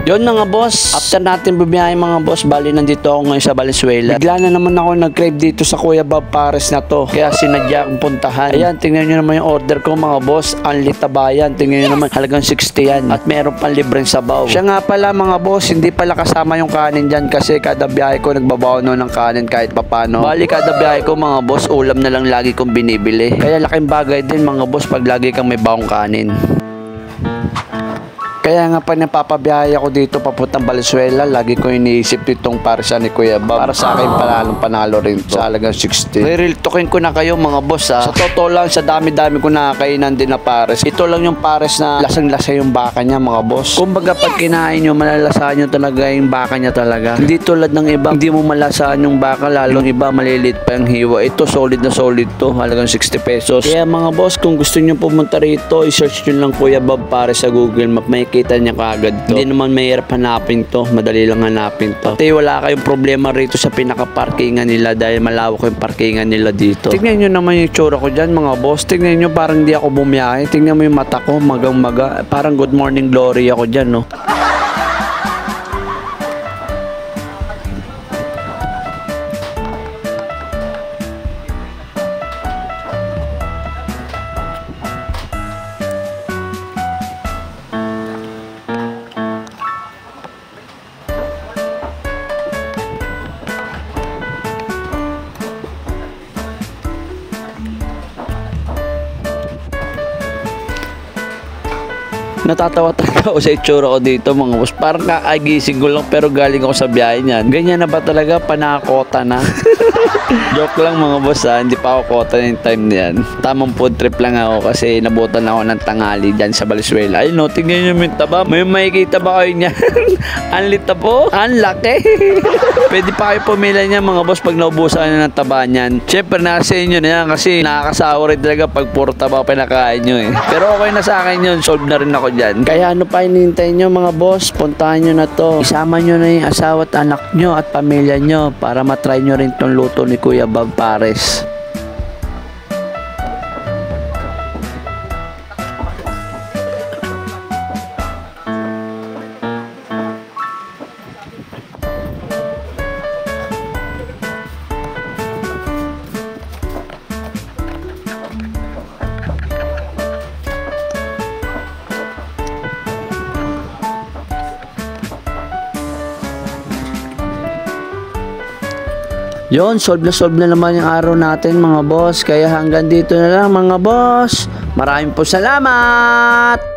Yun mga boss, after natin bumiyahe mga boss, bali nandito ako ngayon sa Valenzuela. Bigla na naman ako nag-crave dito sa Kuya Bob Pares na to, kaya sinadya akong puntahan. Ayan, tingnan nyo naman yung order ko mga boss, Anli Tabayan. Tingnan nyo naman, halagang 60 yan. At meron pang libreng sabaw. Siya nga pala mga boss, hindi pala kasama yung kanin dyan kasi kada biyahe ko nagbabaw ng kanin kahit papano. Bali kada biyahe ko mga boss, ulam na lang lagi kong binibili. Kaya laking bagay din mga boss pag lagi kang may bawang kanin. Kaya nga pa napapabiyahe ako dito papuntang Valenzuela, lagi ko iniisip itong pares ni Kuya Bob. Para sa akin panalo rin to. Sa halagang 60. Real talking ko na kayo mga boss ha. Sa totoo lang, sa dami-dami ko nakakainan din na pares. Ito lang yung pares na lasang-lasa yung baka niya mga boss. Kumbaga pag kinain nyo, malalasahan nyo talaga yung baka niya talaga. Hindi tulad ng iba, hindi mo malasahan yung baka, lalong iba malilit pa yung hiwa. Ito solid na solid to, halagang 60 pesos. Kaya mga boss, kung gusto nyo pumunta rito, i-search nyo lang Kuya Bob Pares sa Google Map. May kita niya kaagad to. Hindi naman mahirap hanapin to. Madali lang hanapin to. Pati wala kayong problema rito sa pinaka-parkingan nila dahil malawak yung parkingan nila dito. Tingnan nyo naman yung tsura ko dyan mga boss. Tingnan nyo parang hindi ako bumiyahe. Tingnan mo yung mata ko. Magang-maga. Parang good morning glory ako dyan no. Natatawa talaga ako sa itsura ko dito mga boss. Parang kakagising ko lang pero galing ako sa biyahe niyan. Ganyan na ba talaga? Panakota na. Joke lang mga boss ha. Hindi pa ako kota yung time na yan. Tamang food trip lang ako kasi nabutan ako ng tanghali dyan sa Valenzuela. Ay no, tingnan nyo yung taba. May makikita ba kayo niyan? Ang lita po. Ang laki. Pwede pa kayo pumila niya mga boss pag naubusan na ng taba niyan. Siyempre nasa inyo na yan kasi nakakasawa rin talaga pag puro taba pinakain nyo eh. Pero okay na sa akin yun. Solve na rin ako dyan. Kaya ano pa hinihintay nyo mga boss? Puntahan nyo na to. Isama nyo na yung asawa at anak nyo at pamilya nyo para matry nyo rin tong luto ni Kuya Bob Pares. Yon, solve na naman yung araw natin mga boss. Kaya hanggang dito na lang mga boss. Maraming po salamat!